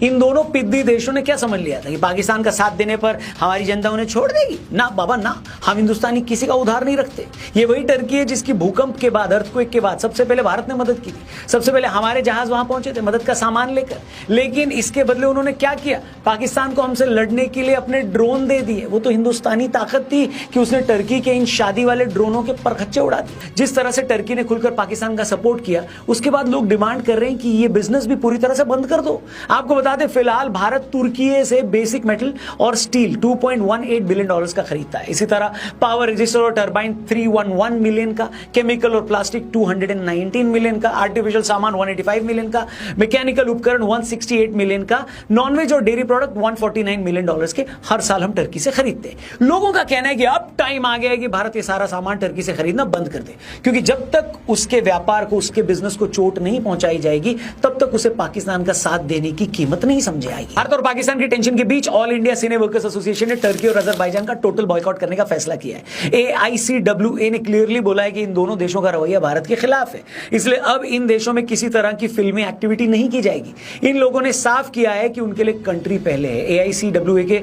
इन दोनों पिद्दी देशों ने क्या समझ लिया था कि पाकिस्तान का साथ देने पर हमारी जनता उन्हें छोड़ देगी? ना बाबा ना, हम हिंदुस्तानी किसी का उधार नहीं रखते। ये वही टर्की है जिसकी भूकंप के बाद, अर्थक्वेक के बाद सबसे पहले भारत ने मदद की थी। सबसे पहले हमारे जहाज वहां पहुंचे थे मदद का सामान लेकर, लेकिन इसके बदले उन्होंने क्या किया? पाकिस्तान को हमसे लड़ने के लिए अपने ड्रोन दे दिए। वो तो हिंदुस्तानी ताकत थी कि उसने टर्की के इन शादी वाले ड्रोनों के परखच्चे उड़ा दिए। जिस तरह से टर्की ने खुलकर पाकिस्तान का सपोर्ट किया, उसके बाद लोग डिमांड कर रहे हैं कि ये बिजनेस भी पूरी तरह से बंद कर दो। आपको बता दें, फिलहाल भारत तुर्की से बेसिक मेटल और स्टील $2.18 बिलियन का खरीदता है। इसी तरह पावर रजिस्टर और टरबाइन 311 मिलियन का, केमिकल और प्लास्टिक 219 मिलियन का, आर्टिफिशियल सामान 185 मिलियन का, मैकेनिकल उपकरण 168 मिलियन का, नॉनवेज और डेयरी प्रोडक्ट $149 मिलियन के हर साल हम टर्की से खरीदते हैं। लोगों का कहना है कि अब टाइम आ गया है कि भारत ये सारा सामान टर्की से खरीदना बंद कर दे, क्योंकि जब तक उसके व्यापार को, उसके बिजनेस को चोट नहीं पहुंचाई जाएगी, तब तक उसे पाकिस्तान का साथ देने की कीमत नहीं समझ आएगी। भारत और पाकिस्तान की टेंशन के बीच ऑल इंडिया सिने वर्कर्स एसोसिएशन ने टर्की और अजरबैजान का टोटल बॉयकॉट करने का फैसला किया है। AICWA ने क्लियरली बोला है कि इन दोनों देशों का रवैया भारत के खिलाफ है, इसलिए अब इन देशों में किसी तरह की फिल्मी एक्टिविटी नहीं की जाएगी। इन लोगों ने साफ किया है कि उनके लिए कंट्री पहले है। AICWA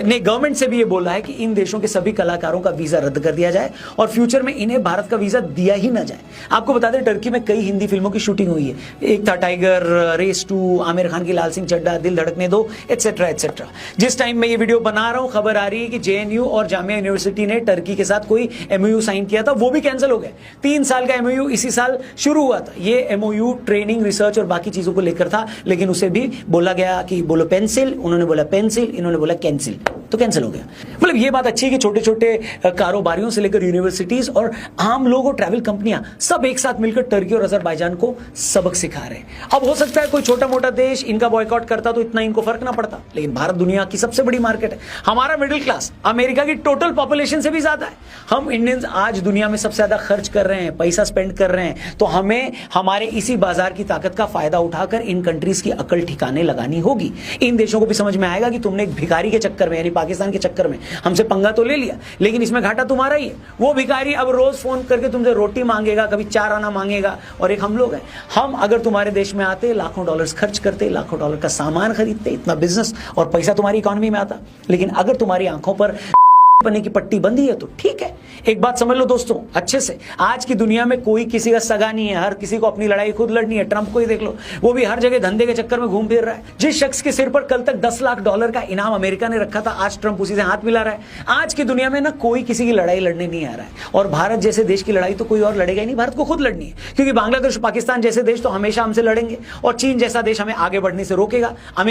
ने गवर्नमेंट से भी ये बोला है कि इन देशों के सभी कलाकारों का वीजा रद्द कर दिया जाए और फ्यूचर में इन्हें भारत का वीजा दिया ही ना जाए। आपको बता दें, टर्की में कई हिंदी फिल्मों की शूटिंग हुई है। एक था टाइगर, रेस 2, आमिर खान की लाल सिंह चड्ढा, दिल धड़कने दो, एटसेट्रा एटसेट्रा। जिस टाइम मैं ये वीडियो बना रहा हूं, खबर आ रही है कि JNU और जामिया यूनिवर्सिटी ने टर्की के साथ कोई MOU साइन किया था, वो भी कैंसिल हो गया। 3 साल का MOU इसी साल शुरू हुआ था। ये MOU ट्रेनिंग, रिसर्च और बाकी चीजों को लेकर था, लेकिन उसे भी बोला गया कि बोलो पेंसिल, उन्होंने बोला पेंसिल, इन्होंने बोला कैंसिल, तो कैंसिल हो गया। मतलब ये बात अच्छी है कि छोटे छोटे कारोबारियों से लेकर यूनिवर्सिटीज और आम लोग और ट्रैवल कंपनियां सब एक साथ मिलकर टर्की और अजरबैजान को सबक सिखा रहे हैं। अब हो सकता है कोई छोटा मोटा देश इनका बॉयकॉट करता तो इतना इनको फर्क ना पड़ता, लेकिन भारत दुनिया की सबसे बड़ी मार्केट है। हमारा मिडिल क्लास अमेरिका की टोटल पॉपुलेशन से भी ज्यादा है। हम इंडियंस आज दुनिया में सबसे ज्यादा खर्च कर रहे हैं, पैसा स्पेंड कर रहे हैं, तो हमें हमारे इसी बाजार की ताकत का फायदा उठाकर इन कंट्रीज की अकल ठिकाने लगानी होगी। इन देशों को भी समझ में आएगा कि तुमने एक भिखारी के चक्कर में, यानी पाकिस्तान के चक्कर में हमसे पंगा तो ले लिया, लेकिन इसमें घाटा तुम्हारा ही है। वो भिखारी अब रोज फोन करके तुमसे रोटी मांगेगा, कभी 4 आना मांगेगा, और एक हम लोग हैं। हम अगर तुम्हारे देश में आते, लाखों डॉलर्स खर्च करते, लाखों डॉलर का सामान खरीदते, इतना बिजनेस और पैसा तुम्हारी इकोनॉमी में आता, लेकिन अगर तुम्हारी आंखों पर बने की पट्टी बंधी है तो ठीक है। एक बात समझ लो दोस्तों अच्छे से, आज की दुनिया में कोई किसी का सगा नहीं है, हर किसी को अपनी लड़ाई खुद लड़नी है। ट्रंप को ही देख लो, वो भी हर जगह धंधे के चक्कर में घूम फिर रहा है। जिस शख्स के सिर पर कल तक $10 लाख का इनाम अमेरिका ने रखा था, आज ट्रंप उसी से हाथ मिला रहा है। आज की दुनिया में ना कोई किसी की लड़ाई लड़ने नहीं आ रहा है, और भारत जैसे देश की लड़ाई तो कोई और लड़ेगा ही नहीं, भारत को खुद लड़नी है। क्योंकि बांग्लादेश, पाकिस्तान जैसे देश तो हमेशा हमसे लड़ेंगे, और चीन जैसा देश हमें आगे बढ़ने से रोकेगा।